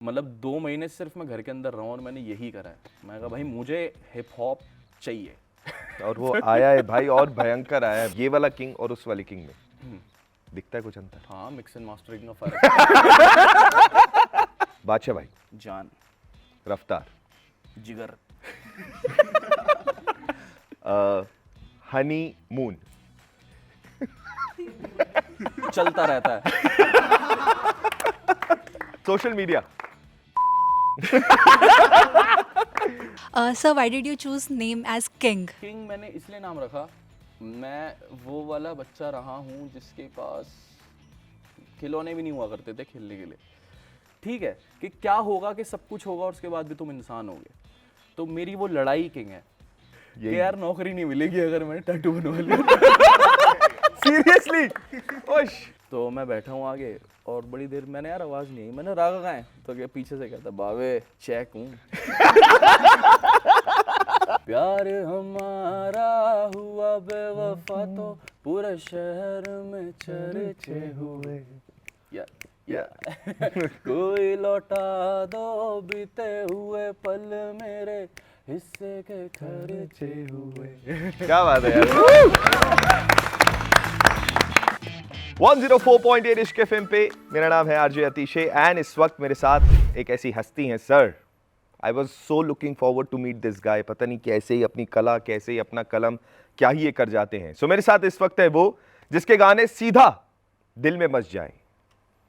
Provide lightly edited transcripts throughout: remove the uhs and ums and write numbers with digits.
मतलब 2 महीने सिर्फ मैं घर के अंदर रहा हूँ और मैंने यही करा है। मैं कहा भाई मुझे हिप हॉप चाहिए। और वो आया है भाई, और भयंकर आया है। ये वाला किंग और उस वाली किंग में दिखता है कुछ अंतर? हाँ, मिक्स एंड मास्टरिंग का फर्क है। बादशाह भाई, जान, रफ्तार, जिगर, हनी मून, चलता रहता है। Social media. Sir, why did you choose name as King? King मैंने इसलिए नाम रखा, मैं वो वाला बच्चा रहा हूँ जिसके पास खिलौने भी नहीं हुआ करते थे खेलने के लिए। ठीक है कि क्या होगा कि सब कुछ होगा और उसके बाद भी तुम इंसान होगे। तो मेरी वो लड़ाई किंग है कि यार नौकरी नहीं मिलेगी अगर मैंने टैटू बनवा लिया। सीरियसली? ओश। तो मैं बैठा हूँ आगे और बड़ी देर मैंने यार आवाज़ नहीं आई। मैंने रागा कहाँ है तो क्या पीछे से कहता बावे चेक हूँ। प्यार हमारा हुआ बेवफा तो पूरे शहर में चर्चे हुए। या कोई लौटा दो बीते हुए पल मेरे हिस्से के खर्चे हुए। क्या बात है यार। 104.8 इश्क एफएम पे मेरा नाम है आरजे अतिशय एंड इस वक्त मेरे साथ एक ऐसी हस्ती हैं sir. I was so looking forward to meet this guy. पता नहीं कैसे ही अपनी कला, कैसे ही अपना कलम, क्या ही ये कर जाते हैं। सो मेरे साथ इस वक्त है वो जिसके गाने सीधा दिल में बस जाए,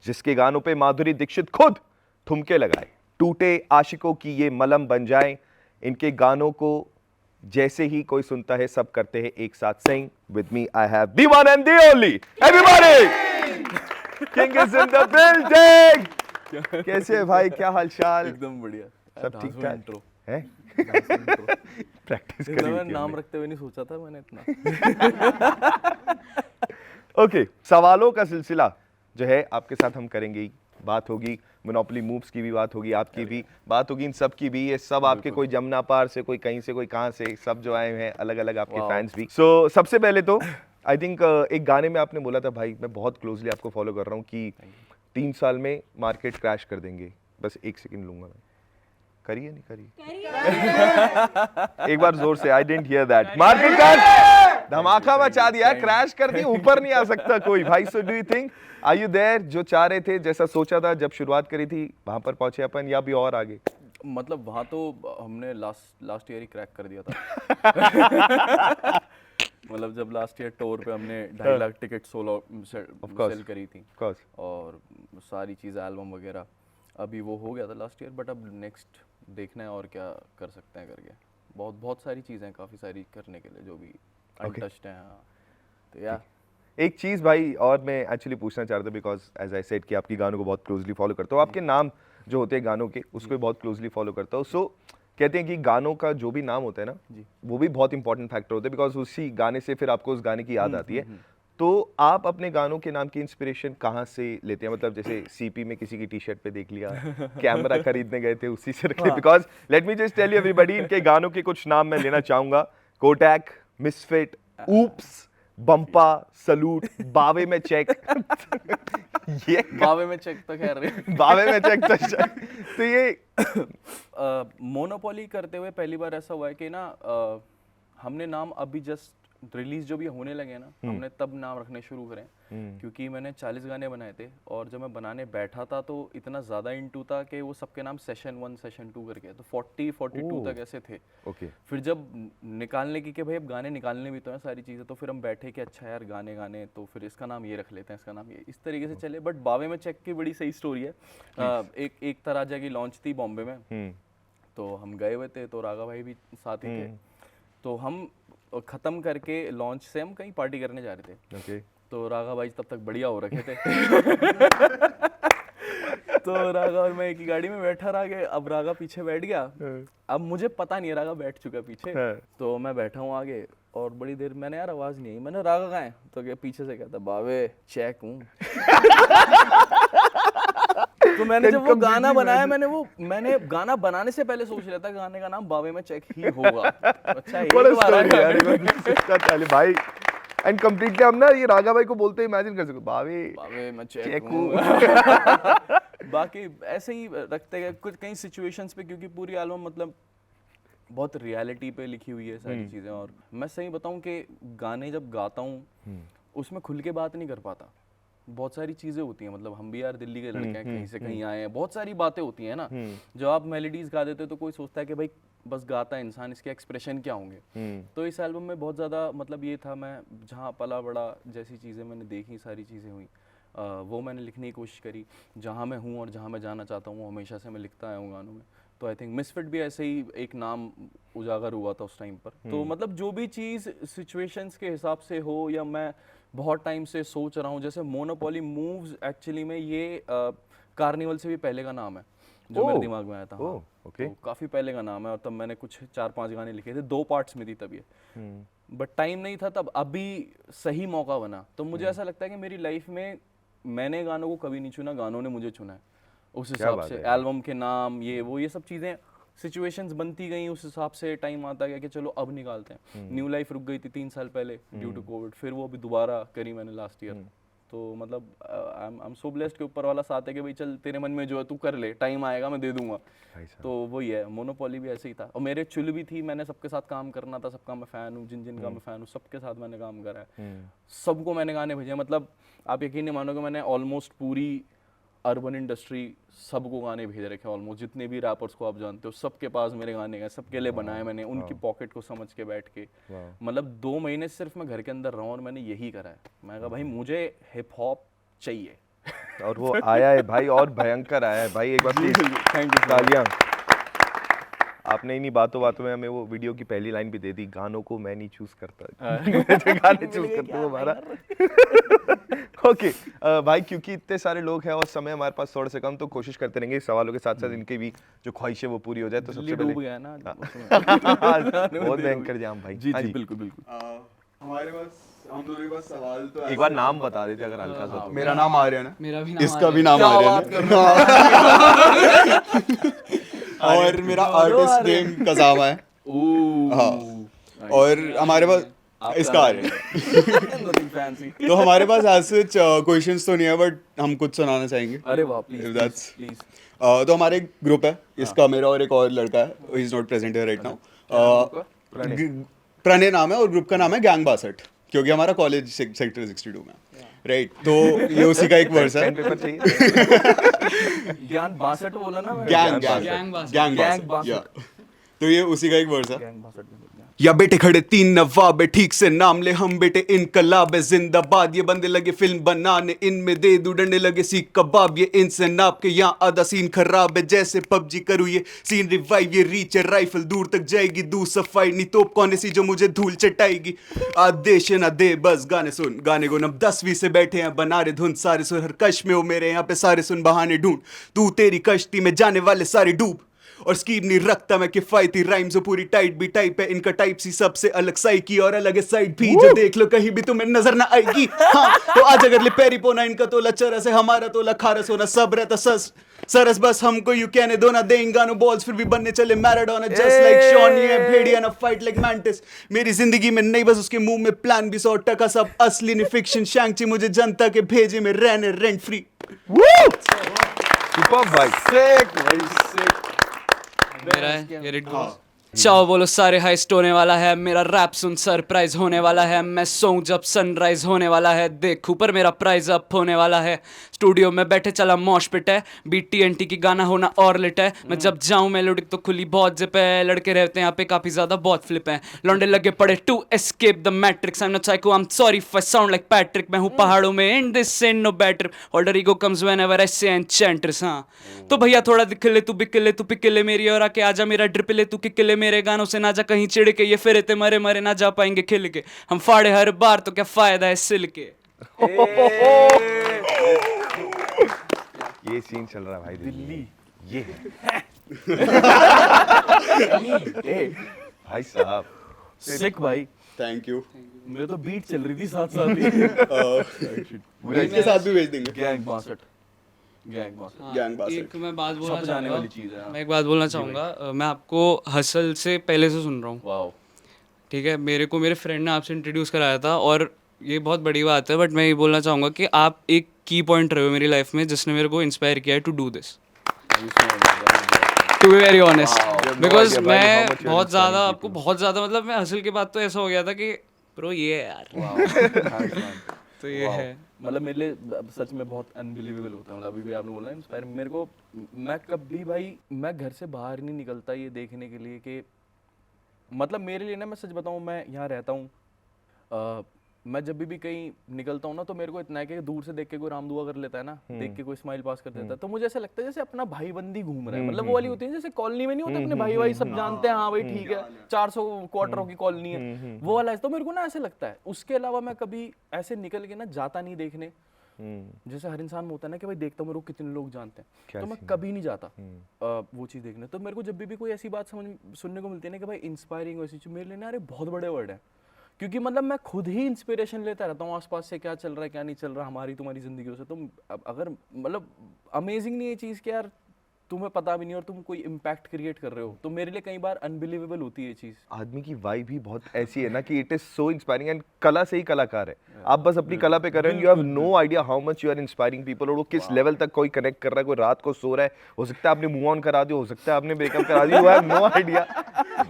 जिसके गानों पे माधुरी दीक्षित खुद ठुमके लगाए, टूटे आशिकों की ये मलम बन जाए। इनके गानों को जैसे ही कोई सुनता है सब करते हैं एक साथ sing with me. I have the one and the only everybody, king is in the building. कैसे है भाई, क्या हालचाल? एकदम बढ़िया, सब ठीक ठाक इंट्रो है? प्रैक्टिस इतना करी मैं थी नाम हमने। रखते हुए नहीं सोचा था मैंने इतना। ओके, सवालों का सिलसिला जो है आपके साथ हम करेंगे ही। बात होगी मोनोपोली मूव्स की भी, बात होगी आपकी भी, बात होगी इन सब की भी। ये सब आपके कोई जमुना पार से, कोई कहीं से, कोई कहाँ से, सब जो आए हैं अलग अलग आपके फैंस भी। सो सबसे पहले तो आई थिंक एक गाने में आपने बोला था भाई मैं बहुत क्लोजली आपको फॉलो कर रहा हूँ कि 3 साल में मार्केट क्रैश कर देंगे। बस 1 सेकंड लूंगा मैं। करिए नहीं करिए एक बार जोर से। I didn't here that. Market crash, धमाका मचा दिया, क्रैश कर दी, ऊपर नहीं आ सकता कोई भाई। So do you think are you there? जो चाह रहे थे, जैसा सोचा था जब शुरुआत करी थी, वहां पर पहुंचे अपन या भी और आगे? मतलब वहाँ तो हमने लास्ट ईयर ही क्रैक कर दिया था। मतलब जब लास्ट ईयर टूर पे हमने 2.5 लाख टिकट सेल करी थी Of course. और सारी चीज़ एल्बम वगैरह अभी वो हो गया था लास्ट ईयर। बट अब नेक्स्ट देखना है और क्या कर सकते हैं करके। बहुत सारी चीज़ें हैं, काफ़ी सारी करने के लिए जो भी अनटच्ड हैं। हाँ, तो या एक चीज भाई और मैं एक्चुअली पूछना चाह रहा था, बिकॉज एज आई सेड कि आपकी गानों को बहुत क्लोजली फॉलो करता हूँ। आपके नाम जो होते हैं गानों के, उसको भी बहुत क्लोजली फॉलो करता हूँ। सो कहते हैं कि गानों का जो भी नाम होता है ना, वो भी बहुत इंपॉर्टेंट फैक्टर होता है, बिकॉज उसी गाने से फिर आपको उस गाने की याद आती है। तो आप अपने गानों के नाम की इंस्पिरेशन कहाँ से लेते हैं? मतलब जैसे सीपी में किसी की टी शर्ट पे देख लिया, कैमरा खरीदने गए थे उसी से रख लिया। Because let me just tell you everybody, इनके गानों के कुछ नाम मैं लेना चाहूंगा। कोटैक, मिसफिट, ऊप्स, बम्पा, सलूट, बावे में चेक। ये बावे में चेक तो खैर बावे में चेक तो ये मोनोपोली करते हुए पहली बार ऐसा हुआ है कि ना हमने नाम अभी जस्ट रिलीज जो भी होने लगे ना, हमने तब नाम रखने शुरू करें। क्योंकि मैंने 40 गाने बनाए थे और जब मैं बनाने बैठा था तो इतना ज़्यादा इंटू था कि वो सबके नाम सेशन 1 सेशन 2 करके, तो 42 तक ऐसे थे। ओके। फिर जब निकालने की कि भाई अब गाने निकालने भी तो हैं सारी चीज़ें, तो फिर हम बैठे कि अच्छा यार गाने तो फिर इसका नाम ये रख लेते हैं, इसका नाम ये, इस तरीके से चले। बट बावे में चेक की बड़ी सही स्टोरी है। एक तराजा की लॉन्च थी बॉम्बे में, तो हम गए हुए थे, तो रागा भाई भी साथ ही थे। तो हम ख़त्म करके लॉन्च से हम कहीं पार्टी करने जा रहे थे। ओके। तो रागा भाई तब तक बढ़िया हो रखे थे। तो रागा और मैं एक ही गाड़ी में बैठा रहा गया। अब रागा पीछे बैठ गया, अब मुझे पता नहीं है रागा बैठ चुका पीछे। तो मैं बैठा हूँ आगे और बड़ी देर मैंने यार आवाज़ नहीं आई। मैंने रागा कहाँ है तो क्या पीछे से कहता बावे चेक हूँ। तो मैंने जब वो गाना बनाया, मैंने गाना बनाने से पहले सोच लिया था गाने का नाम बावे में चेक ही होगा। अच्छा एक बार भाई एंड कंप्लीटली हम ना ये रागा भाई को बोलते इमेजिन कर सकते बावे बावे मैं चेक चेक हूँ। हूँ। बाकी ऐसे ही रखते गए कुछ कई सिचुएशंस पे, क्योंकि पूरी एल्बम मतलब बहुत रियलिटी पे लिखी हुई है सारी चीज़ें। और मैं सही बताऊं कि गाने जब गाता हूँ उसमें खुल के बात नहीं कर पाता। बहुत सारी चीज़ें होती हैं, मतलब हम भी यार दिल्ली के लड़के हैं, कहीं से कहीं आए हैं, बहुत सारी बातें होती हैं ना। जब आप मेलोडीज गा देते हो तो कोई सोचता है कि भाई बस गाता है इंसान, इसके एक्सप्रेशन क्या होंगे। तो इस एल्बम में बहुत ज़्यादा मतलब ये था, मैं जहाँ पला बड़ा जैसी चीज़ें मैंने देखी, सारी चीज़ें हुई, वो मैंने लिखने की कोशिश करी। जहाँ मैं हूँ और जहाँ मैं जाना चाहता हूँ हमेशा से मैं लिखता आया हूँ गानों में। तो आई थिंक मिसफिट भी ऐसे ही एक नाम उजागर हुआ था उस टाइम पर। तो मतलब जो भी चीज़ सिचुएशंस के हिसाब से हो, या मैं बहुत टाइम से सोच रहा हूँ, जैसे मोनोपोली मूव्स एक्चुअली में ये कार्निवल से भी पहले का नाम है जो मेरे ओह, दिमाग में आया था। हाँ, ओह, ओके। तो काफ़ी पहले का नाम है, और तब मैंने कुछ 4-5 गाने लिखे थे, 2 पार्ट्स में थी तब ये। बट टाइम नहीं था तब, अभी सही मौका बना। तो मुझे ऐसा लगता है कि मेरी लाइफ में मैंने गानों को कभी नहीं चुना, गानों ने मुझे चुना है। उस हिसाब बात से है यार। एल्बम के नाम, ये वो, ये सब चीज़ें सिचुएशंस बनती गई, उस हिसाब से टाइम आता गया कि चलो अब निकालते हैं। न्यू लाइफ रुक गई थी 3 साल पहले ड्यू टू कोविड, फिर वो अभी दोबारा करी मैंने लास्ट ईयर। तो मतलब आई एम सो ब्लेस्ड के ऊपर वाला साथ है कि भाई चल तेरे मन में जो है तू कर ले, टाइम आएगा मैं दे दूंगा। भाई साहब। तो वही है, मोनोपोली भी ऐसे ही था। और मेरे चुल भी थी, मैंने सबके साथ काम करना था, सबका मैं फ़ैन हूँ, जिन जिन का मैं फ़ैन हूँ सबके साथ मैंने काम करा है। सबको मैंने गाने भेजे, मतलब आप यकीन नहीं मानोगे, मैंने ऑलमोस्ट पूरी अर्बन इंडस्ट्री सबको गाने भेज रखे हैं। ऑलमोस्ट जितने भी रैपर्स को आप जानते हो सबके पास मेरे गाने गए, सबके लिए बनाए मैंने, उनकी पॉकेट को समझ के बैठ के। मतलब 2 महीने सिर्फ मैं घर के अंदर रहा हूँ और मैंने यही करा है। मैं कहा भाई मुझे हिप हॉप चाहिए। और वो आया है भाई, और भयंकर आया है भाई। एक बार प्लीज थैंक यू। तालियां। आपने इन्हीं बातों बातों में हमें वो वीडियो की पहली लाइन भी दे दी, गानों को मैं नहीं चूज करता, जो गाने चूज करते हो हमारा। ओके भाई, क्योंकि इतने सारे लोग हैं और समय हमारे पास थोड़ा सा कम, तो कोशिश करते रहेंगे सवालों के साथ साथ इनकी भी जो ख्वाहिश है वो पूरी हो जाए। तो सबसे डूब पहले गया ना बहुत भयंकर जाम भाई। जी हाँ जी बिल्कुल बिल्कुल। हमारे पास, हम दोनों के पास सवाल तो एक बार नाम बता देते अगर हल्का सा तो। मेरा नाम आर्यन है, मेरा भी नाम इसका भी नाम आर्यन है और मेरा आर्टिस्ट नेम कजामा है। हाँ, और हमारे पास इसका आर्यन Nothing fancy. तो हमारे पास ऐसे क्वेश्चंस तो नहीं है, बट हम कुछ सुनाना चाहेंगे। अरे वाह, प्लीज If that's- प्लीज। तो हमारे एक ग्रुप है, इसका मेरा और एक और लड़का है, he is not present here right now. Pranay नाम है और ग्रुप का नाम है गैंग 62, क्योंकि हमारा कॉलेज सेक्टर 62 में राइट। तो ये उसी का एक वर्स है, पेपर चाहिए। ज्ञान 62 बोला ना मैं। गैंग गैंग गैंग गैंग 62 तो ये उसी का एक वर्स है। गैंग 62 भी बोल दिया। या बेटे खड़े 3 नवाब है, ठीक से नाम ले, हम बेटे इनकलाब है जिंदाबाद। ये बंदे लगे फिल्म बनाने, इनमें दे दूं डंडे लगे सीख कबाब। ये इनसे नाप के यहाँ आधा सीन खराब है, जैसे पबजी करूँ ये सीन रिवाइव। ये रीच है राइफल दूर तक जाएगी, दूर सफाई नहीं तोप कौन सी जो मुझे धूल चटाएगी। आदेश ना दे बस गाने सुन, गाने को नम 10वीं से बैठे हैं बना रहे धुन सारे सुन। हर कश में हो मेरे यहाँ पे सारे सुन बहाने ढूंढ, तू तेरी कश्ती में जाने वाले सारे डूब। और स्कीम नहीं रखता मैं किफायती राइम जो पूरी टाइट भी टाइप है, इनका टाइप सी सबसे अलग साई की और अलग है साइड भी, जो देख लो कहीं भी तुम्हें नजर ना आएगी। हाँ तो आज अगर ले पैरी पोना, इनका तोला चरस है, हमारा तोला खारस होना, सब रहता सरस बस हमको यू कहने दो ना, दे इंगानो बॉल्स फिर भी बनने चले मैराडोना जस्ट लाइक शॉन। ये भेड़िया ना फाइट लाइक मैंटिस, मेरी जिंदगी में नहीं बस उसके मुंह में प्लान भी 100% सब असली नहीं फिक्शन। शैंगची मुझे जनता के भेजे में रहने रेंट फ्री। सुपर भाई। Sick भाई, sick। मेरा है ये गोस। चाओ बोलो सारे हाइस्ट होने वाला है, मेरा रैप सुन सरप्राइज होने वाला है। मैं सोऊं जब सनराइज होने वाला है, देख ऊपर मेरा प्राइज अप होने वाला है। स्टूडियो में बैठे चला मॉश पिट है, BTNT की गाना होना और लिट है। मैं जब जाऊं मेलोडिक तो खुली बहुत जिप है, लड़के रहते हैं यहाँ पे काफी ज्यादा बहुत फ्लिप है। लौंडे लगे पड़े to escape the matrix, I am not psycho, I am sorry if I sound like Patrick. मैं हूँ पहाड़ों में in this and no better, alter ego comes whenever I say enchantress. हाँ तो भैया थोड़ा दिख ले, तू बिक ले, तू पिक ले मेरी और आके आजा मेरा ड्रिप ले, तू किक ले मेरे गानों से ना जा कहीं चिड़ के। ये फिर ते मरे मरे ना जा पाएंगे खिल के, हम फाड़े हर बार तो क्या फायदा है सिल के। ये सीन चल रहा है भाई दिल्ली, ये भाई साहब Sick भाई। Thank you. मेरे तो बीट चल रही थी साथ साथ ही। इसके साथ भी भेज देंगे। गैंग 62। गैंग 62। हाँ, गैंग बात एक मैं बात बोलना छप जाने चाहूंगा, वाली चीज़ है। मैं एक बात बोलना चाहूँगा। मैं आपको हसल से पहले से सुन रहा हूँ, वाओ। ठीक है। मेरे को मेरे फ्रेंड ने आपसे इंट्रोड्यूस कराया था और ये बहुत बड़ी बात है, बट मैं ये बोलना चाहूँगा कि आप एक की पॉइंट रहे हो मेरी लाइफ में जिसने मेरे को इंस्पायर किया है to do this, to be very honest. Because idea, भाई, how मैं much you're बहुत ज़्यादा inspiring आपको बहुत ज़्यादा मतलब मैं हसल के बाद तो ऐसा हो गया था कि ब्रो ये है यार, तो ये है। मतलब मेरे लिए सच में बहुत अनबिलीवेबल होता है। मतलब अभी भी आपने बोला इंस्पायर, मेरे को, मैं कभी भाई मैं घर से बाहर नहीं निकलता ये देखने के लिए कि मतलब मेरे लिए ना, मैं सच बताऊं, मैं यहाँ रहता हूँ, मैं जब भी कहीं निकलता हूँ ना तो मेरे को इतना है कि दूर से देख के कोई राम दुआ कर लेता है ना, देख के कोई स्माइल पास कर देता है, तो मुझे ऐसा लगता है जैसे अपना भाई बंदी घूम रहा है। मतलब वो वाली होती है जैसे कॉलोनी में नहीं होते अपने भाई भाई सब जानते हैं, हाँ भाई ठीक है 400 क्वार्टरों की कॉलोनी है, वो वाला है। तो मेरे को ना ऐसे लगता है। उसके अलावा मैं कभी ऐसे निकल के ना जाता नहीं देखने, जैसे हर इंसान में होता है ना कि भाई देखता हूँ मेरे को कितने लोग जानते हैं, तो मैं कभी नहीं जाता वो चीज़ देखने। तो मेरे को जब भी कोई ऐसी बात सुनने को मिलती है ना कि भाई इंस्पायरिंग वैसी चीज़, मेरे लिए ना अरे बहुत बड़े वर्ड है, क्योंकि मतलब मैं खुद ही इंस्पिरेशन लेता रहता हूँ आसपास से, क्या चल रहा है क्या नहीं चल रहा हमारी तुम्हारी जिंदगियों से। तो अगर मतलब अमेजिंग नहीं ये चीज़ कि यार तुम्हें पता भी नहीं और तुम कोई इम्पैक्ट क्रिएट कर रहे हो, तो मेरे लिए कई बार अनबिलीवेबल होती है ये चीज़। आदमी की वाइब भी बहुत ऐसी है ना कि it is so inspiring, and कला से ही कलाकार है। आप बस अपनी कला पे कर रहे हो, you have no idea how much you are inspiring people, और वो किस लेवल तक कोई कनेक्ट कर रहा है। कोई रात को सो रहा है, हो सकता है आपने मूव ऑन करा दिया, हो सकता है आपने ब्रेकअप करा दिया, यू हैव नो आइडिया।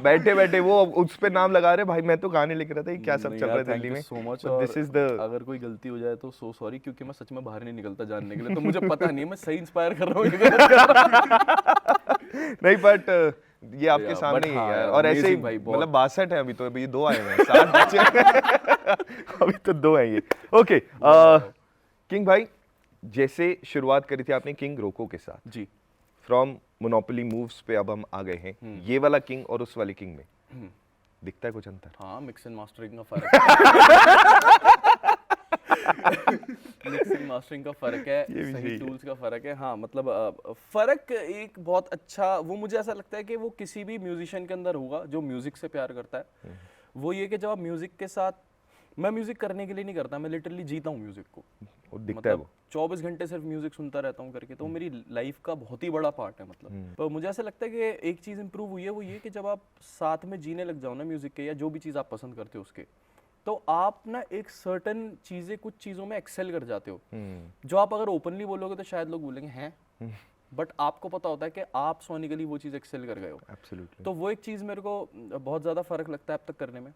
बैठे बैठे वो उस पे नाम लगा रहे, भाई मैं तो गाने लिख रहा था, ये क्या सब चल रहा है दिल्ली में। So much. This is the, अगर कोई गलती हो जाए तो सो सॉरी, क्योंकि मैं सच में बाहर नहीं निकलता जानने के लिए, तो मुझे पता नहीं है मैं सही इंस्पायर कर रहा हूँ या गलत कर रहा हूँ। नहीं बट ये आपके सामने but ही हाँ है यार। यार, और ऐसे ही amazing भाई, बहुत। मतलब 62 है अभी तो, अभी 2 आए हुए हैं, 7 बचे अभी तो 2 हैं ये। ओके किंग भाई, जैसे शुरुआत करी थी आपने किंग रोको के साथ, जी। फ्रॉम मोनोपोली मूव्स पे अब हम आ गए हैं, ये वाला किंग और उस वाले किंग में दिखता है कुछ अंतर? हाँ, मिक्स एंड मास्टरिंग का फर्क है। मिक्सिंग मास्टरिंग का फर्क है, ये भी सही सही है। टूल्स का फर्क है। हाँ मतलब फर्क एक बहुत अच्छा, वो मुझे ऐसा लगता है कि वो किसी भी म्यूजिशियन के अंदर होगा जो म्यूजिक से प्यार करता है। वो ये कि जब आप म्यूजिक के साथ, मैं म्यूजिक करने के लिए नहीं करता, मैं लिटरली जीता हूँ म्यूजिक को। वो दिखता है मतलब 24 घंटे सिर्फ म्यूजिक सुनता रहता हूँ करके, तो मेरी लाइफ का बहुत ही बड़ा पार्ट है। मतलब तो मुझे ऐसा लगता है कि एक चीज़ इंप्रूव हुई है, वो ये कि जब आप साथ में जीने लग जाओ ना म्यूजिक के, या जो भी चीज़ आप पसंद करते हो उसके, तो आप ना एक सर्टन चीज़ें, कुछ चीज़ों में एक्सेल कर जाते हो, जो आप अगर ओपनली बोलोगे तो शायद लोग बोलेंगे हैं, बट आपको पता होता है कि आप सोनिकली वो चीज़ एक्सेल कर गए हो। एब्सोल्युटली। तो वो एक चीज़ मेरे को बहुत ज़्यादा फ़र्क लगता है अब तक करने में।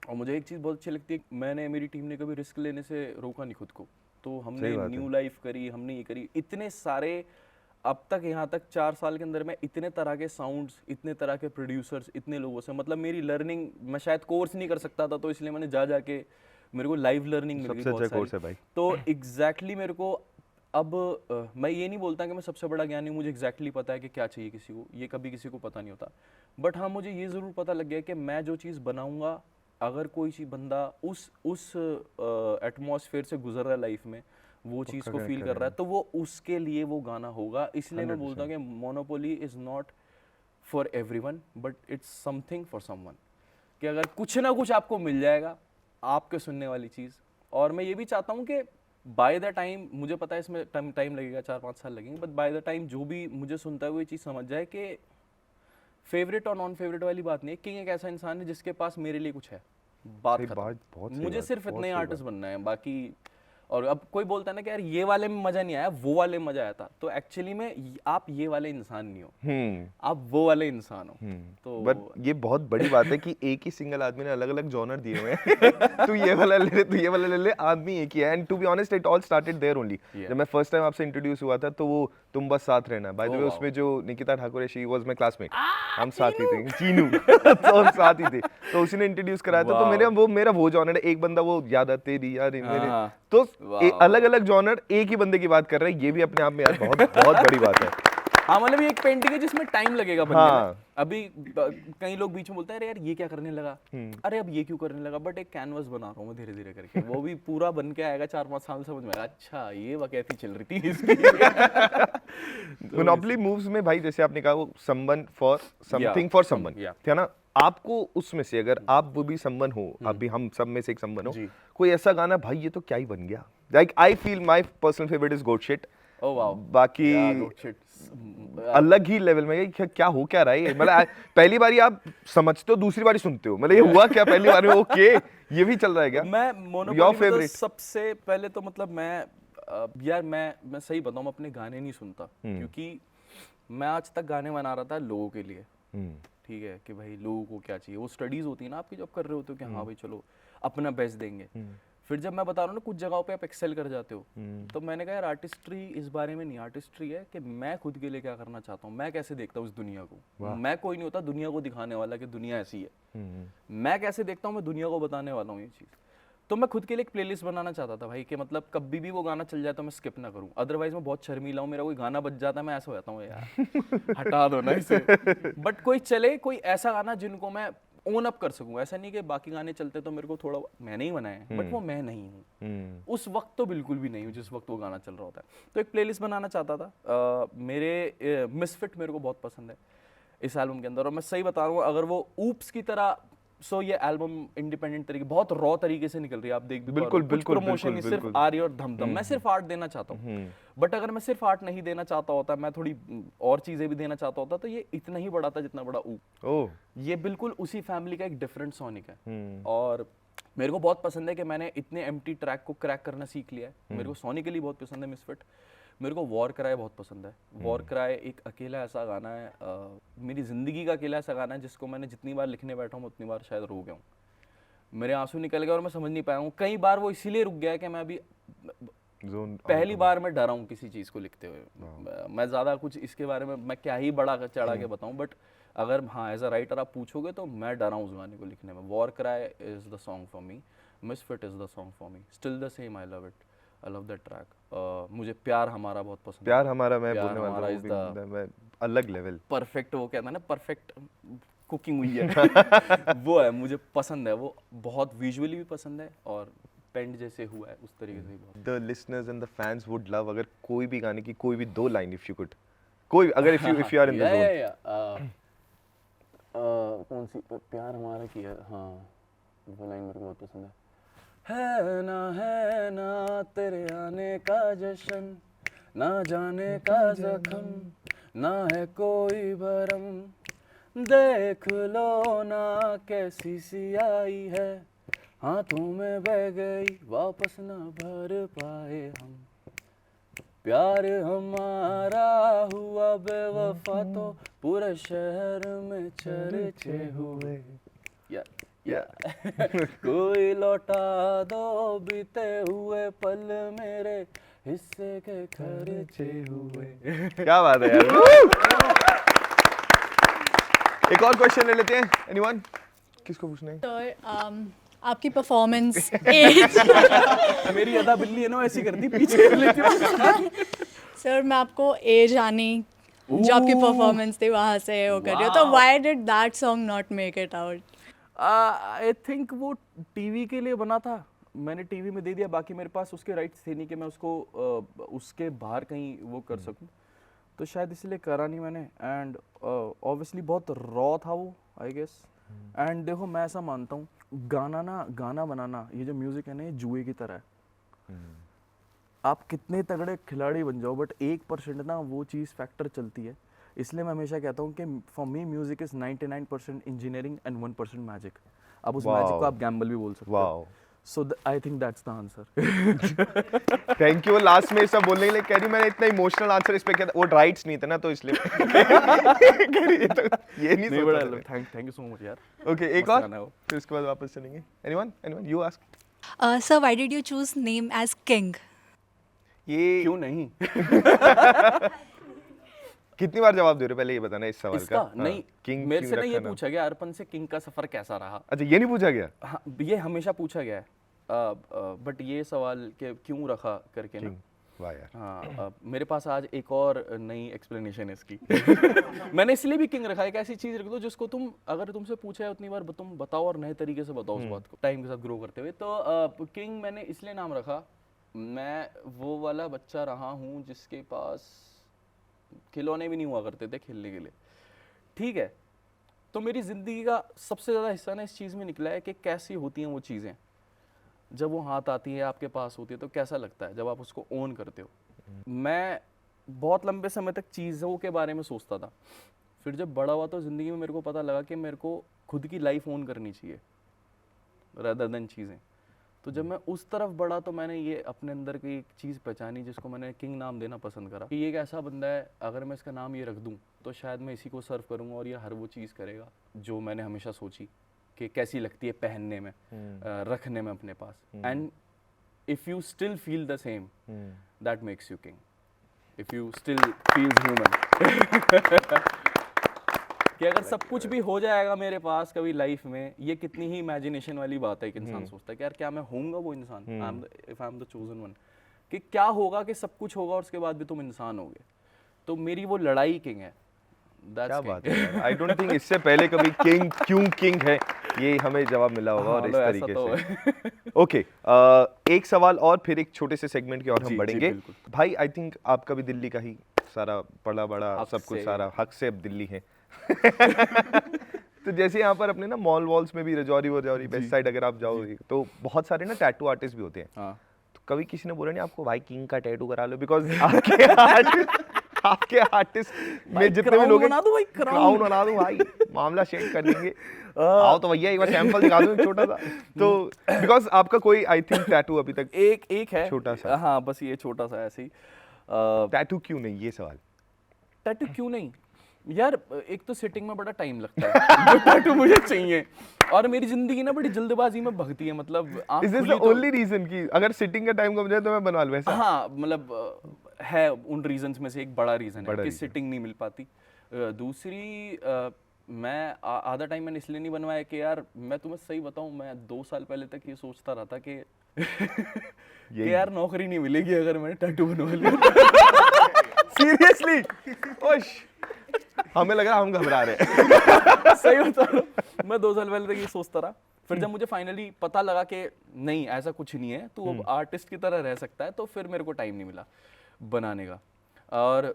और मुझे एक चीज़ बहुत अच्छी लगती है, मैंने, मेरी टीम ने कभी रिस्क लेने से रोका नहीं खुद को। तो हमने न्यू लाइफ करी, हमने ये करी, इतने सारे अब तक, यहाँ तक 4 साल के अंदर मैं इतने तरह के साउंड्स, इतने तरह के प्रोड्यूसर्स, इतने लोगों से, मतलब मेरी लर्निंग, मैं शायद कोर्स नहीं कर सकता था, तो इसलिए मैंने जाके मेरे को लाइव लर्निंग मिल गई सबसे बहुत अच्छा कोर्स सारी। है भाई। तो एग्जैक्टली मेरे को अब मैं ये नहीं बोलता कि मैं सबसे बड़ा ज्ञानी हूँ, मुझे एग्जैक्टली पता है कि क्या चाहिए किसी को, ये कभी किसी को पता नहीं होता। बट हाँ, मुझे ये ज़रूर पता लग गया कि मैं जो चीज़ बनाऊँगा, अगर कोई चीज़ बंदा उस एटमॉस्फेयर से गुजर रहा है लाइफ में, वो चीज़ को फील कर रहा है, तो वो उसके लिए वो गाना होगा। इसलिए मैं बोलता हूँ कि monopoly is not for everyone, but it's something for someone, कि अगर कुछ ना कुछ आपको मिल जाएगा आपके सुनने वाली चीज़। और मैं ये भी चाहता हूँ कि बाय द टाइम, मुझे पता है इसमें टाइम लगेगा, 4-5 साल लगेंगे, बट बाय द टाइम जो भी मुझे सुनता है वो ये चीज़ समझ जाए कि फेवरेट और नॉन फेवरेट वाली बात नहीं है। किंग एक ऐसा इंसान है जिसके पास मेरे लिए कुछ है, बात सही खत्म। बात, बहुत सही मुझे बात, सिर्फ बहुत इतना ही सही आर्टिस्ट बनना है, बाकी। और अब कोई बोलता है ना कि यार ये वाले में मजा नहीं आया, वो वाले में मजा आया था, तो एक्चुअली में आप ये वाले इंसान नहीं हो, आप वो वाले इंसान हो। तो बट ये बहुत बड़ी बात है कि एक ही सिंगल आदमी ने अलग अलग जॉनर दिए हुए हैं। तू ये वाला ले ले, तू ये वाला ले ले, आदमी एक ही है। And to be honest, it all started there only. जब मैं फर्स्ट टाइम आपसे इंट्रोड्यूस हुआ था, तो वो तुम बस साथ रहना, बाय द वे उसमें जो निकिता ठाकुर है, शी वाज माय क्लासमेट, हम साथ ही थे, चीनू। तो हम साथ ही थे, तो उसने इंट्रोड्यूस कराया था। तो मेरा वो जॉनर है, एक बंदा वो याद है तेरी यार मेरे, तो अलग अलग जॉनर एक ही बंदे की बात कर रहे हैं, ये भी अपने आप में यार बहुत बहुत बड़ी बात है। हाँ, मतलब ये एक पेंटिंग है जिसमें टाइम लगेगा बनने हाँ। में। अभी कई लोग बीच में बोलते हैं अरे यार ये क्या करने लगा, अरे अब ये क्यों करने लगा, बट एक कैनवस बना रहा हूँ मैं धीरे धीरे करके, वो भी पूरा बन के आएगा 4-5 साल, समझ में आएगा अच्छा ये वक़्त चल रही थी इसकी। मोनोपोली मूव्स में भाई, जैसे आपने कहा वो someone for something for someone, है ना? आपको उसमें से, अगर आप वो भी समवन हो, आप भी हम सब में से एक समवन हो, कोई ऐसा गाना भाई ये तो क्या ही बन गया, like I feel my personal favourite is goat shit, oh wow, बाकी अलग ही लेवल में, ये क्या हो क्या रहा है ये? मतलब पहली बारी आप समझते हो, दूसरी बारी सुनते हो, मतलब ये हुआ क्या पहली बार में? ओके, ये भी चल रहा है क्या? मैं Your मोनोपोली में तो favorite? सबसे पहले तो मतलब मैं यार मैं सही बताऊं, मैं अपने गाने नहीं सुनता, क्योंकि मैं आज तक गाने बना रहा था लोगों के लिए। ठीक है कि भाई लोगों को क्या चाहिए, वो स्टडीज होती है ना आपकी, जब कर रहे होते हो कि हाँ भाई चलो अपना बेस्ट देंगे। फिर जब मैं बता रहा हूँ ना कुछ जगहों पे आप एक्सेल कर जाते हो, तो मैंने कहा यार आर्टिस्ट्री इस बारे में नहीं, आर्टिस्ट्री है कि मैं खुद के लिए क्या करना चाहता हूँ, मैं कैसे देखता हूँ इस दुनिया को। मैं कोई नहीं होता दुनिया को दिखाने वाला कि दुनिया ऐसी है, मैं कैसे देखता हूँ, मैं दुनिया को बताने वाला हूँ ये चीज़। तो मैं खुद के लिए एक प्लेलिस्ट बनाना चाहता था भाई, कि मतलब कभी भी वो गाना चल जाए तो मैं स्किप ना करूं। अदरवाइज मैं बहुत शर्मीला हूँ, मेरा कोई गाना बज जाता है मैं ऐसा हो जाता हूँ यार हटा दो ना इसे। बट कोई चले, कोई ऐसा गाना जिनको मैं ओन अप कर सकूं, ऐसा नहीं कि बाकी गाने चलते तो मेरे को थोड़ा मैंने ही बनाए हैं, बट वो मैं नहीं हूँ उस वक्त, तो बिल्कुल भी नहीं हूँ जिस वक्त वो गाना चल रहा होता है। तो एक प्लेलिस्ट बनाना चाहता था। मेरे मिसफिट मेरे को बहुत पसंद है इस एल्बम के अंदर, और मैं सही बता रहा हूँ, अगर वो ऊप्स की तरह, सो ये एल्बम इंडिपेंडेंट तरीके, बहुत रॉ तरीके से निकल रही है, आप देख भी पा रहे हो। बिल्कुल, कुछ बिल्कुल, प्रमोशन नहीं, बिल्कुल, सिर्फ आ रही है और धम-धम। मैं सिर्फ आर्ट देना चाहता हूँ, बट अगर मैं सिर्फ आर्ट नहीं देना चाहता होता, मैं थोड़ी और चीजें भी देना चाहता होता, तो ये इतना ही बड़ा था जितना बड़ा ऊप। ओह, ये बिल्कुल उसी फैमिली का एक डिफरेंट सोनिक है, और मेरे को बहुत पसंद है कि मैंने इतने एम्प्टी ट्रैक को क्रैक करना सीख लिया है। मेरे को सोनिकली बहुत पसंद है मिसफिट। मेरे को वॉर क्राई बहुत पसंद है। वॉर क्राई एक अकेला ऐसा गाना है, मेरी ज़िंदगी का अकेला ऐसा गाना है जिसको मैंने जितनी बार लिखने बैठा हूँ उतनी बार शायद रो गया हूँ, मेरे आंसू निकल गए और मैं समझ नहीं पाया हूँ। कई बार वो इसीलिए रुक गया है कि मैं अभी पहली बार मैं डरा हूँ किसी चीज़ को लिखते हुए। मैं ज़्यादा कुछ इसके बारे में मैं क्या ही बड़ा चढ़ा के बताऊँ, बट अगर हाँ एज अ राइटर आप पूछोगे तो मैं डरा हूँ उस गाने को लिखने में। War cry is the song for me, misfit is the song for me, still the same, I love it, I love that track. मुझे प्यार हमारा बहुत पसंद है। प्यार हमारा, मैं प्यार बोलने वाला हमारा हूँ, is वो the भी मैं अलग लेवल। परफेक्ट, वो कहता है ना परफेक्ट कुकिंग हुई है वो है, मुझे पसंद है वो, बहुत विजुअली भी पसंद है और पेंट जैसे हुआ है उस तरीके से भी बहुत। The listeners and the fans would love, अगर कोई भी गाने की कोई भी दो लाइन, इफ यू कुड, कोई अगर if you are in the zone. कौन सी प्यार हमारा की है, हाँ वो लाइन मेरे को बहुत पसंद है ना तेरे आने का जश्न, ना जाने का जख्म, ना है कोई भरम, देख लो ना कैसी सी आई है, हाथों में बह गई वापस ना भर पाए हम, प्यार हमारा हुआ बेवफा तो पूरे शहर में चर्चे हुए, या कोई लौटा दो बीते हुए पल मेरे हिस्से के खर्चे हुए। क्या बात है यार। एक और क्वेश्चन ले लेते हैं, एनीवन? किसको पूछना है? सर आपकी परफॉर्मेंस एज मेरी अदा बिल्ली है ना, ऐसी करती पीछे कर लेती हूँ। सर मैं आपको एज आनी जो आपकी परफॉर्मेंस थी वहाँ से वो कर रही हूँ, तो why did that song not make it out? I think वो टीवी के लिए बना था, मैंने टीवी में दे दिया, बाकी मेरे पास उसके राइट्स थे नहीं कि मैं उसको उसके बाहर कहीं वो कर सकूं, तो शायद इसलिए करा नहीं मैंने। एंड ऑब्वियसली बहुत रॉ था वो, आई गेस। एंड देखो मैं ऐसा मानता हूँ, गाना बनाना, ये जो म्यूजिक है ना, ये जुए की तरह है। आप कितने तगड़े खिलाड़ी बन जाओ, बट 1% ना वो चीज़ फैक्टर चलती है। इसलिए मैं हमेशा कहता हूँ कि for me music is 99% engineering and 1% magic. अब उस मैजिक को आप गैम्बल भी बोल सकते हो। Wow, so I think that's the answer. Thank you. Last में सब बोलने के लिए कह रही, मैंने इतना इमोशनल आंसर इस पे किया था, वो राइट्स नहीं थे ना तो इसलिए कह रही है, तो ये नहीं बड़ा सोचा मैंने। थैंक यू सो मच यार। ओके, एक मस्त और, गाना है वो। फिर उसके बाद वापस चलेंगे। Anyone you ask. Sir why did you choose name as King? ये क्यों नहीं? कितनी बार जवाब दे रहे हो, पहले ये बताना इस सवाल इसका का। नहीं, किंग मेरे से ना ये रखा पूछा गया अर्पण से, किंग का सफर कैसा रहा। अच्छा, ये नहीं पूछा गया? हाँ, ये हमेशा पूछा गया है, बट ये सवाल के क्यों रखा करके ना, किंग, वाह यार। हाँ, मेरे पास आज एक और नई एक्सप्लेनेशन है इसकी। मैंने इसलिए भी किंग रखा है, एक ऐसी चीज रख दो जिसको तुम, अगर तुमसे पूछा है उतनी बार तुम बताओ और नए तरीके से बताओ उस बात को, टाइम के साथ ग्रो करते हुए। तो किंग मैंने इसलिए नाम रखा, मैं वो वाला बच्चा रहा हूँ जिसके पास खिलौने भी नहीं हुआ करते थे खेलने के लिए, ठीक है। तो मेरी ज़िंदगी का सबसे ज़्यादा हिस्सा ना इस चीज़ में निकला है कि कैसी होती हैं वो चीज़ें, जब वो हाथ आती है आपके पास होती है तो कैसा लगता है जब आप उसको ओन करते हो। मैं बहुत लंबे समय तक चीज़ों के बारे में सोचता था, फिर जब बड़ा हुआ तो ज़िंदगी में मेरे को पता लगा कि मेरे को खुद की लाइफ ओन करनी चाहिए rather than चीज़ें। तो जब मैं उस तरफ बढ़ा तो मैंने ये अपने अंदर की एक चीज़ पहचानी जिसको मैंने किंग नाम देना पसंद करा कि ये एक ऐसा बंदा है, अगर मैं इसका नाम ये रख दूं तो शायद मैं इसी को सर्व करूंगा और ये हर वो चीज़ करेगा जो मैंने हमेशा सोची कि कैसी लगती है पहनने में, रखने में अपने पास। And if you still feel the same, that makes you king. If you still feels human कि अगर सब कुछ भी हो जाएगा मेरे पास कभी लाइफ में, ये कितनी ही इमेजिनेशन वाली बात है। एक इंसान सोचता है कि यार क्या मैं होऊंगा वो इंसान, if I am the chosen one, कि क्या होगा कि सब कुछ होगा और उसके बाद भी तुम इंसान होगे। तो मेरी वो लड़ाई किंग है। That's क्या king. बात है, आई डोंट थिंक इससे पहले कभी किंग क्यों किंग है ये हमें जवाब मिला होगा और इस हाँ, ऐसा तरीके तो से। ओके, एक सवाल और फिर एक छोटे से सेगमेंट की और हम जी, बढ़ेंगे। बिल्कुल। भाई आई थिंक आपका भी दिल्ली का ही सारा पला बड़ा हक सब कुछ से। सारा हक से अब दिल्ली है। तो जैसे यहाँ पर अपने ना मॉल वॉल्स में भी रजौरी वजौरी वेस्ट साइड अगर आप जाओ तो बहुत सारे ना टैटू आर्टिस्ट भी होते हैं। हाँ। तो कभी किसी ने बोला नहीं आपको भाई किंग का टैटू करा लो, बिकॉज आपके आर्टिस्ट में जितने भी crown लोग हैं, बना दो भाई, crown। crown बना दूं भाई, मामला शेक कर देंगे। आओ तो भैया एक बार सैंपल दिखा दूं एक छोटा सा। तो बिकॉज आपका कोई आई थिंक टैटू अभी तक एक है छोटा सा। हाँ, बस ये छोटा सा ऐसे ही। टैटू क्यों नहीं, ये सवाल। टैटू क्यों नहीं यार, एक तो सिटिंग में बड़ा टाइम लगता है जो टैटू मुझे चाहिए, और मेरी जिंदगी ना बड़ी जल्दबाजी में भगती है। मतलब आँख इज दिस खुली द तो- ओनली रीजन कि अगर सिटिंग का टाइम कम जाए तो मैं बनवा लूं ऐसा? हाँ, मतलब है उन रीजंस में से एक बड़ा रीजन है बड़ा कि reason। सिटिंग नहीं मिल पाती। दूसरी मैं आधा टाइम मैंने इसलिए नहीं बनवाया कि यार मैं तुम्हें सही बताऊं, मैं 2 साल पहले तक ये सोचता रहा था कि कि यार नौकरी नहीं मिलेगी अगर मैंने टैटू बनवा लिया। सीरियसली? ओश, हमें लगा हम घबरा रहे हैं। सही बता रहा हूं। मैं 2 साल पहले तक ये सोचता रहा, फिर जब मुझे फाइनली पता लगा कि नहीं ऐसा कुछ नहीं है, तू अब आर्टिस्ट की तरह रह सकता है, तो फिर मेरे को टाइम नहीं मिला बनाने का। और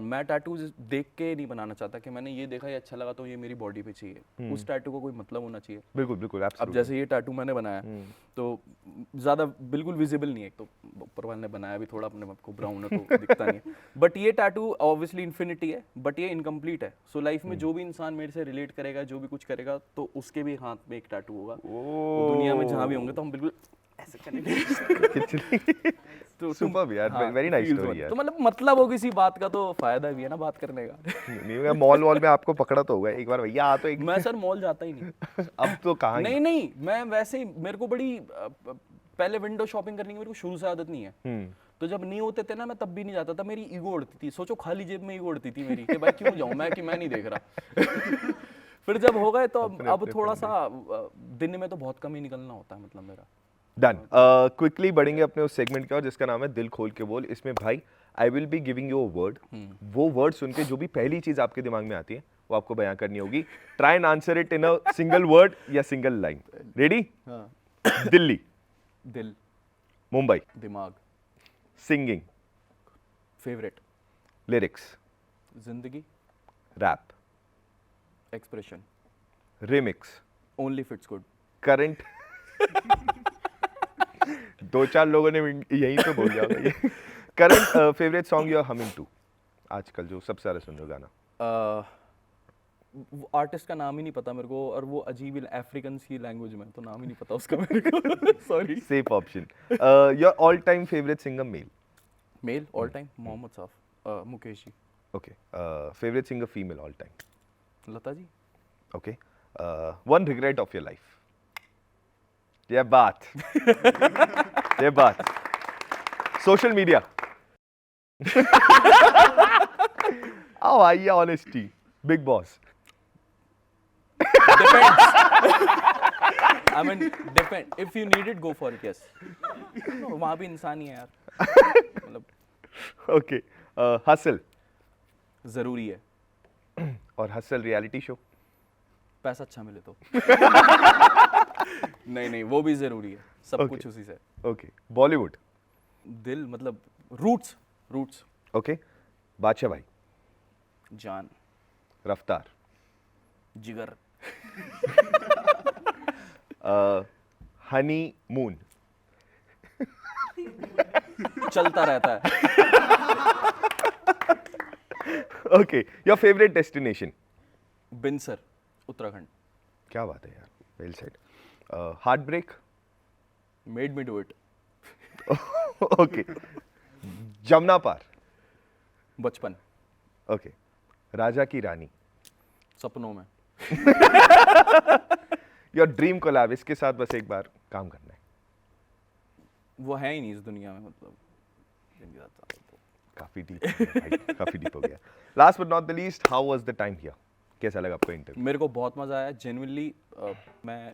मैं टैटूज देख के नहीं बनाना चाहता कि मैंने ये देखा ये अच्छा लगा तो ये मेरी बॉडी पे चाहिए। उस टैटू को कोई मतलब होना चाहिए। बिल्कुल बिल्कुल, अब एब्सोल्युटली। जैसे ये टैटू मैंने बनाया तो ज़्यादा बिल्कुल विजिबल नहीं है, एक तो ऊपर वाले ने बनाया भी थोड़ा अपने आप को ब्राउन है तो दिखता नहीं है। बट ये टैटू ऑब्वियसली इन्फिनिटी है, बट ये इनकम्प्लीट है। सो लाइफ में जो भी इंसान मेरे से रिलेट करेगा, जो भी कुछ करेगा, तो उसके भी हाथ में एक टैटू होगा। तो दुनिया में जहाँ भी होंगे तो हम बिल्कुल ऐसे करेंगे। तो सुपर्ब यार, वेरी नाइस स्टोरी यार। तो मतलब हो किसी बात का तो फायदा भी है ना बात करने का। नहीं, मॉल वॉल में आपको पकड़ा तो होगा एक बार, भैया आ तो एक। मैं सर मॉल जाता ही नहीं। अब तो कहाँ ही। नहीं, मैं वैसे ही, मेरे को बड़ी पहले विंडो शॉपिंग करने की मेरे को शुरू से आदत नहीं है। तो जब नहीं होते थे ना, मैं तब भी नहीं जाता था। मेरी ईगो उड़ती थी, सोचो खाली जेब में ईगो उड़ती थी मेरी कि भाई क्यों जाऊं मैं, कि मैं नहीं देख रहा। फिर जब हो गए तो अब थोड़ा सा दिन में तो बहुत कम ही निकलना होता है, मतलब मेरा। डन। क्विकली बढ़ेंगे अपने उस सेगमेंट की और जिसका नाम है दिल खोल के बोल। इसमें भाई I will be giving you a word, वो वर्ड सुन के जो भी पहली चीज आपके दिमाग में आती है वो आपको बयां करनी होगी। Try and answer it in a single word या सिंगल लाइन। रेडी? हाँ। दिल्ली, दिल, मुंबई, दिमाग, सिंगिंग, फेवरेट, लिरिक्स, जिंदगी, rap, expression, remix, only fits good. Current. 2-4 लोगों ने यहीं पे बोल दिया होगा ये। Current favourite song you are humming to, आजकल जो सबसे ज्यादा सुन रहे हो गाना। आर्टिस्ट का नाम ही नहीं पता मेरे को, और वो अजीब अफ्रीकन सी लैंग्वेज में, तो नाम ही नहीं पता उसका मेरे को। Sorry. Safe option. Your all time favourite singer male? Male all time Mohammad साफ, Mukesh ji. Okay. Favourite singer female all time? Lata ji. Okay. One regret of your life? ये बात ये बात। Social media? आओ आइए, honesty. Bigg Boss? I mean, depend. If you need it, go for it. Yes. No, वहाँ भी इंसान ही है यार। मतलब ओके। हसल? जरूरी है। और हसल रियलिटी शो? पैसा अच्छा मिले तो। नहीं, वो भी जरूरी है। सब Okay. कुछ उसी से। ओके। बॉलीवुड? दिल, मतलब रूट्स। ओके। बादशाह भाई? जान, रफ्तार? जिगर, हनी मून? चलता रहता है। Okay, your favourite destination? Binsar, Uttarakhand. क्या बात है यार, well said. Heartbreak? Made me do it. Okay, Jamuna पार? बचपन, ओके, राजा की रानी? सपनों में। योर ड्रीम कोलैब, इसके साथ बस एक बार काम करना है। वो है ही नहीं इस दुनिया में, मतलब जिनके साथ साथ तो। काफी डीप भाई, काफी डीप हो गया। Last but not the least, how was the time here? कैसा लगा आपको इंटरव्यू? मेरे को बहुत मजा आया जेन्युइनली। मैं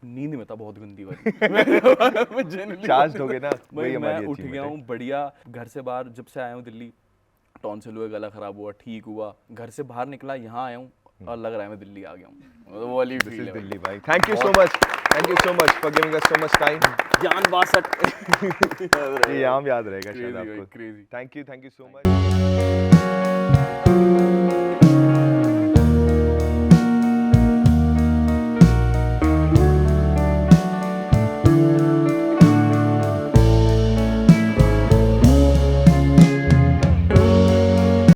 नींद में था बहुत गंदी वाली। मैं genuinely चार्ज हो गए ना, भाई वही मैं हमारी उठ achievement गया है। हूँ बढ़िया। घर से बाहर जब से आया हूँ दिल्ली, टॉन्सिल हुआ, गला खराब हुआ, ठीक हुआ, घर से बाहर निकला, यहाँ आया हूँ और लग रहा है मैं दिल्ली आ गया हूँ। मतलब वो वाली दिस फील इज है दिल्ली भाई। Thank you so much, thank you so much for giving us so much time. जान 62। ये नाम याद रहेगा शायद Crazy भाई, आपको। crazy। Thank you so much.